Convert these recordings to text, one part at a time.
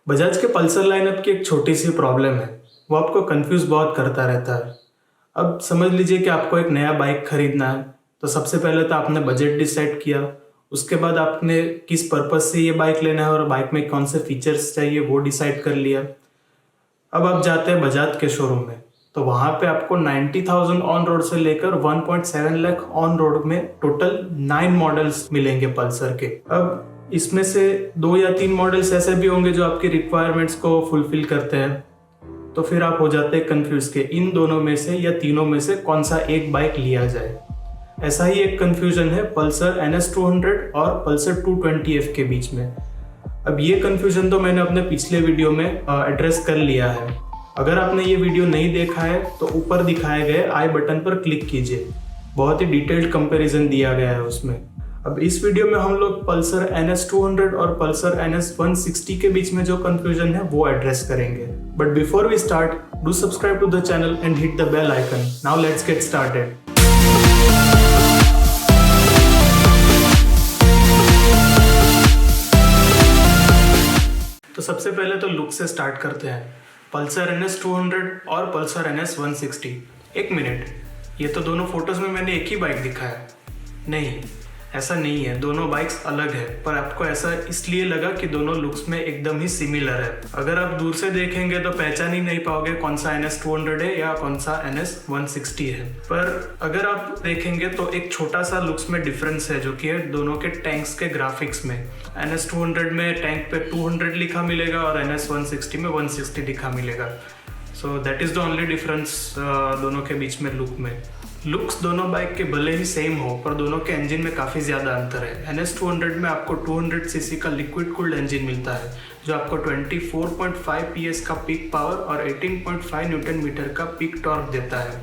बजाज के Pulsar lineup की एक छोटी सी प्रॉब्लम है, वो आपको कंफ्यूज बहुत करता रहता है। अब समझ लीजिए कि आपको एक नया बाइक खरीदना है, तो सबसे पहले तो आपने बजट डिसाइड किया। उसके बाद आपने किस पर्पज से ये बाइक लेना है और बाइक में कौन से फीचर्स चाहिए वो डिसाइड कर लिया। अब आप जाते हैं बजाज के शोरूम में, तो वहाँ पे आपको 90,000 ऑन रोड से लेकर 1.7 लाख ऑन रोड में टोटल 9 मॉडल्स मिलेंगे पल्सर के। अब इसमें से 2 या 3 मॉडल्स ऐसे भी होंगे जो आपकी रिक्वायरमेंट्स को फुलफिल करते हैं, तो फिर आप हो जाते हैं कंफ्यूज के इन दोनों में से या तीनों में से कौन सा एक बाइक लिया जाए। ऐसा ही एक कंफ्यूजन है पल्सर NS200 और पल्सर 220F के बीच में। अब ये कंफ्यूजन तो मैंने अपने पिछले वीडियो में एड्रेस कर लिया है। अगर आपने ये वीडियो नहीं देखा है तो ऊपर दिखाए गए आई बटन पर क्लिक कीजिए, बहुत ही डिटेल्ड कंपैरिजन दिया गया है उसमें। अब इस वीडियो में हम लोग पल्सर NS200 और पल्सर NS160 के बीच में जो कंफ्यूजन है वो एड्रेस करेंगे। But before we start, do subscribe to the channel and hit the bell icon. Now let's get started. तो सबसे पहले तो लुक से स्टार्ट करते हैं। पल्सर NS200 और पल्सर NS160। एक मिनट, ये तो दोनों फोटोज में मैंने एक ही बाइक दिखाया। नहीं, ऐसा नहीं है, दोनों बाइक्स अलग है, पर आपको ऐसा इसलिए लगा कि दोनों लुक्स में एकदम ही सिमिलर है। अगर आप दूर से देखेंगे तो पहचान ही नहीं पाओगे कौन सा NS200 है या कौन सा NS160 है। पर अगर आप देखेंगे तो एक छोटा सा लुक्स में डिफरेंस है, जो कि है दोनों के टैंक्स के ग्राफिक्स में। NS200 में टैंक पे 200 लिखा मिलेगा और NS160 में 160 लिखा मिलेगा। So that is the only difference दोनों के बीच में लुक में। लुक्स दोनों बाइक के भले ही सेम हो, पर दोनों के इंजन में काफ़ी ज़्यादा अंतर है। NS200 में आपको 200 सीसी का लिक्विड कूल्ड इंजन मिलता है, जो आपको 24.5 PS का पीक पावर और 18.5 न्यूटन मीटर का पीक टॉर्क देता है।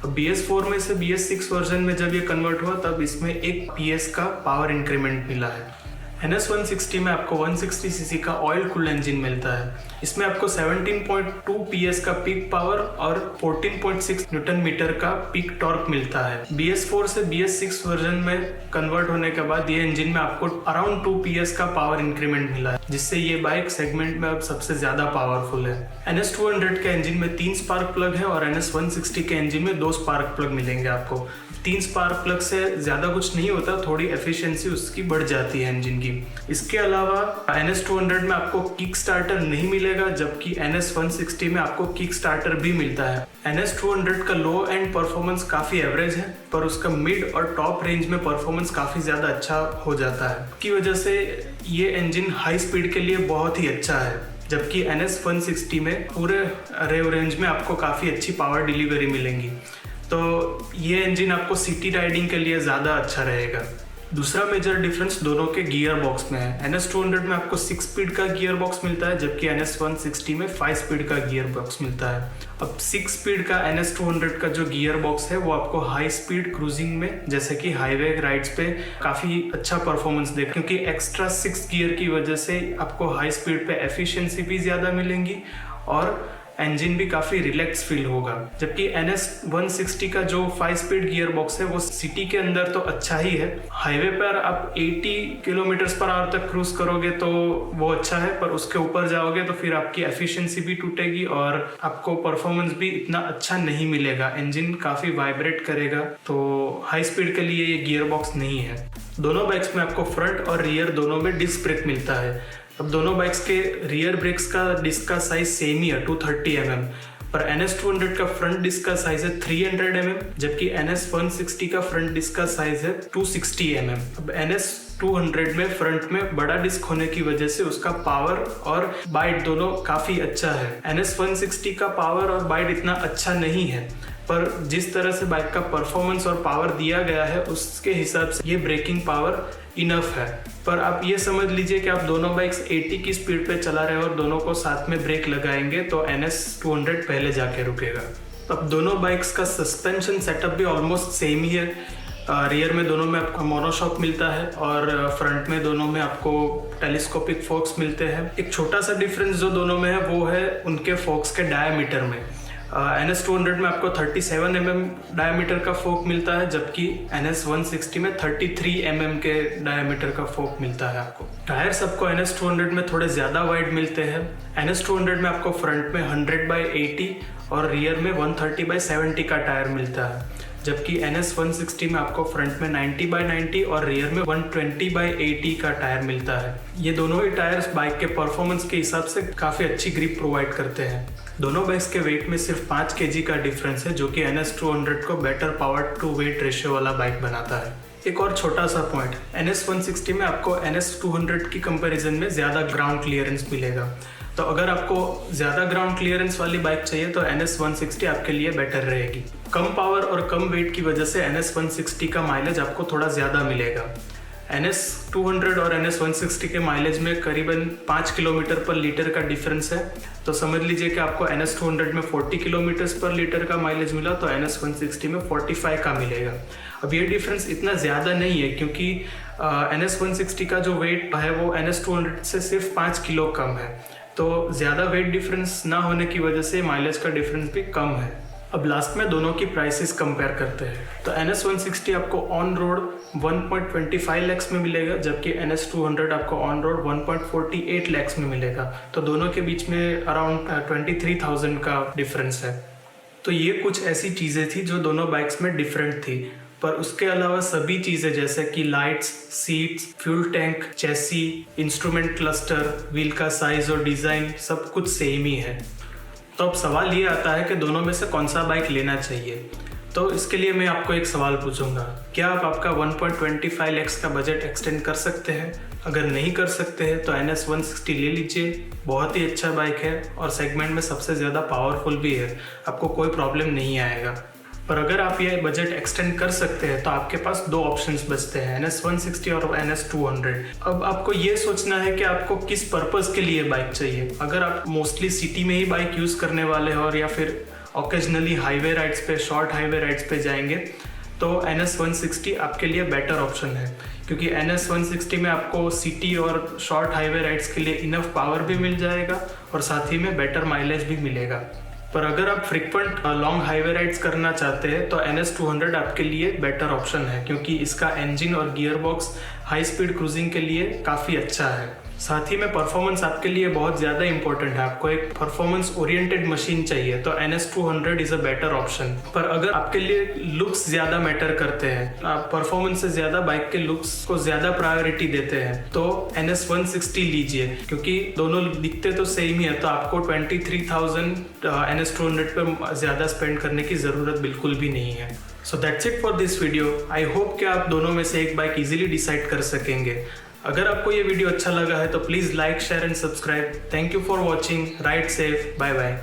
अब BS4 में से BS6 वर्जन में जब ये कन्वर्ट हुआ तब इसमें 1 PS का पावर इंक्रीमेंट मिला है। NS160 में आपको 160 सीसी का ऑयल कूल्ड इंजन मिलता है। इसमें आपको 17.2 PS का पीक पावर और 14.6 न्यूटन मीटर का पीक टॉर्क मिलता है। BS4 से BS6 वर्जन में कन्वर्ट होने के बाद ये इंजन में आपको अराउंड 2 PS का पावर इंक्रीमेंट मिला है, जिससे ये बाइक सेगमेंट में अब सबसे ज़्यादा पावरफुल है। NS200 के इंजन में 3 स्पार्क प्लग है और NS160 के इंजन में 2 स्पार्क प्लग मिलेंगे आपको। 3 स्पार्क प्लग से ज़्यादा कुछ नहीं होता, थोड़ी एफिशिएंसी उसकी बढ़ जाती है इंजन की। इसके अलावा NS200 में आपको किक स्टार्टर नहीं मिलेगा, जबकि NS160 में आपको किक स्टार्टर भी मिलता है। NS200 का लो एंड परफॉर्मेंस काफ़ी एवरेज है, पर उसका मिड और टॉप रेंज में परफॉर्मेंस काफ़ी ज़्यादा अच्छा हो जाता है, की वजह से ये इंजन हाई स्पीड के लिए बहुत ही अच्छा है। जबकि NS160 में पूरे रेव रेंज में आपको काफ़ी अच्छी पावर डिलीवरी मिलेंगी, तो ये इंजन आपको सिटी राइडिंग के लिए ज़्यादा अच्छा रहेगा। दूसरा मेजर डिफरेंस दोनों के गियर बॉक्स में है। NS200 में आपको 6 स्पीड का गियर बॉक्स मिलता है, जबकि NS160 में 5 स्पीड का गियर बॉक्स मिलता है। अब 6 स्पीड का NS200 का जो गियर बॉक्स है वो आपको हाई स्पीड क्रूजिंग में, जैसे कि हाईवे राइड्स पे काफ़ी अच्छा परफॉर्मेंस देगा, क्योंकि एक्स्ट्रा 6 गियर की वजह से आपको हाई स्पीड पे एफिशिएंसी भी ज़्यादा मिलेंगी और इंजन भी काफ़ी रिलैक्स फील होगा। जबकि NS160 का जो 5 स्पीड गियर बॉक्स है वो सिटी के अंदर तो अच्छा ही है, हाईवे पर आप 80 किलोमीटर्स पर आवर तक क्रूज करोगे तो वो अच्छा है, पर उसके ऊपर जाओगे तो फिर आपकी एफिशिएंसी भी टूटेगी और आपको परफॉर्मेंस भी इतना अच्छा नहीं मिलेगा, इंजन काफ़ी वाइब्रेट करेगा, तो हाई स्पीड के लिए ये गियर बॉक्स नहीं है। दोनों बाइक्स में आपको फ्रंट और रियर दोनों में डिस्क ब्रेक मिलता है। अब दोनों बाइक्स के रियर ब्रेक्स का डिस्क का साइज सेम ही है, 230 mm, पर NS200 का फ्रंट डिस्क का साइज है 300 mm, जबकि NS160 का फ्रंट डिस्क का साइज है 260 mm। अब NS200 में फ्रंट में बड़ा डिस्क होने की वजह से उसका पावर और बाइट दोनों काफ़ी अच्छा है। NS160 का पावर और बाइट इतना अच्छा नहीं है, पर जिस तरह से बाइक का परफॉर्मेंस और पावर दिया गया है उसके हिसाब से ये ब्रेकिंग पावर इनफ है। पर आप ये समझ लीजिए कि आप दोनों बाइक्स 80 की स्पीड पे चला रहे हो और दोनों को साथ में ब्रेक लगाएंगे तो NS200 पहले जाके रुकेगा। अब दोनों बाइक्स का सस्पेंशन सेटअप भी ऑलमोस्ट सेम ही है। रियर में दोनों में आपको मोनोशॉक मिलता है और फ्रंट में दोनों में आपको टेलीस्कोपिक फोक्स मिलते हैं। एक छोटा सा डिफरेंस जो दोनों में है वो है उनके फोक्स के डायमीटर में। NS200 में आपको 37 mm डायमीटर का फोक मिलता है, जबकि NS160 में 33 mm के डायमीटर का फोक मिलता है आपको। टायर्स आपको NS200 में थोड़े ज़्यादा वाइड मिलते हैं। NS200 में आपको फ्रंट में 100/80 और रियर में 130/70 का टायर मिलता है, जबकि NS160 में आपको फ्रंट में 90/90 और रियर में 120/80 का टायर मिलता है। ये दोनों ही टायर्स बाइक के परफॉर्मेंस के हिसाब से काफ़ी अच्छी ग्रिप प्रोवाइड करते हैं। दोनों बाइक्स के वेट में सिर्फ 5 kg का डिफरेंस है, जो कि NS200 को better power to weight ratio वाला बाइक बनाता है। एक और छोटा सा पॉइंट, NS160 में आपको NS200 की कंपैरिजन में ज़्यादा ग्राउंड क्लियरेंस मिलेगा। तो अगर आपको ज़्यादा ग्राउंड क्लियरेंस वाली बाइक चाहिए तो NS160 आपके लिए बेटर रहेगी। कम पावर और कम वेट की वजह से NS160 का माइलेज आपको थोड़ा ज़्यादा मिलेगा। NS200 और NS160 के माइलेज में करीबन 5 किलोमीटर पर लीटर का डिफरेंस है। तो समझ लीजिए कि आपको NS200 में 40 किलोमीटर पर लीटर का माइलेज मिला तो NS160 में 45 का मिलेगा। अब ये डिफरेंस इतना ज़्यादा नहीं है, क्योंकि NS160 का जो वेट है वो NS200 से सिर्फ 5 किलो कम है। तो ज़्यादा वेट डिफरेंस ना होने की वजह से माइलेज का डिफरेंस भी कम है। अब लास्ट में दोनों की प्राइसेस कंपेयर करते हैं। तो NS160 आपको ऑन रोड 1.25 lakhs में मिलेगा, जबकि NS200 आपको ऑन रोड 1.48 lakhs में मिलेगा। तो दोनों के बीच में अराउंड 23,000 का डिफरेंस है। तो ये कुछ ऐसी चीज़ें थी जो दोनों बाइक्स में डिफरेंट थी, पर उसके अलावा सभी चीज़ें जैसे कि lights, seats, fuel tank, chassis, instrument cluster, wheel का साइज और डिज़ाइन सब कुछ सेम ही है। तो अब सवाल ये आता है कि दोनों में से कौन सा बाइक लेना चाहिए। तो इसके लिए मैं आपको एक सवाल पूछूंगा, क्या आप आपका 1.25 lakhs का बजट एक्सटेंड कर सकते हैं? अगर नहीं कर सकते हैं तो NS160 ले लीजिए, बहुत ही अच्छा बाइक है और सेगमेंट में सबसे ज़्यादा पावरफुल भी है, आपको कोई प्रॉब्लम नहीं आएगा। पर अगर आप ये बजट एक्सटेंड कर सकते हैं तो आपके पास दो ऑप्शंस बचते हैं, NS160 और NS200। अब आपको ये सोचना है कि आपको किस पर्पस के लिए बाइक चाहिए। अगर आप मोस्टली सिटी में ही बाइक यूज़ करने वाले हो और या फिर ओकेजनली हाईवे राइड्स पे, शॉर्ट हाईवे राइड्स पे जाएंगे, तो NS160 आपके लिए बेटर ऑप्शन है, क्योंकि NS160 में आपको सिटी और शॉर्ट हाईवे राइड्स के लिए इनफ पावर भी मिल जाएगा और साथ ही में बेटर माइलेज भी मिलेगा। पर अगर आप फ्रिक्वेंट लॉन्ग हाईवे राइड्स करना चाहते हैं तो NS200 आपके लिए बेटर ऑप्शन है, क्योंकि इसका इंजन और gear box high speed cruising के लिए काफ़ी अच्छा है। साथ ही में परफॉर्मेंस आपके लिए बहुत ज़्यादा इंपॉर्टेंट है, आपको एक परफॉर्मेंस ओरिएंटेड मशीन चाहिए तो NS200 is a better option. पर अगर आपके लिए लुक्स ज़्यादा मैटर करते हैं, आप परफॉर्मेंस से ज़्यादा बाइक के लुक्स को ज़्यादा प्रायोरिटी देते हैं, तो NS160 लीजिए, क्योंकि दोनों दिखते तो सेम ही है। तो आपको 23,000 NS200 पर ज़्यादा स्पेंड करने की ज़रूरत बिल्कुल भी नहीं है। So that's it for this video. I hope कि आप दोनों में से एक बाइक इजीली डिसाइड कर सकेंगे। अगर आपको ये वीडियो अच्छा लगा है तो please like, share and subscribe. Thank you for watching. Ride safe. Bye bye.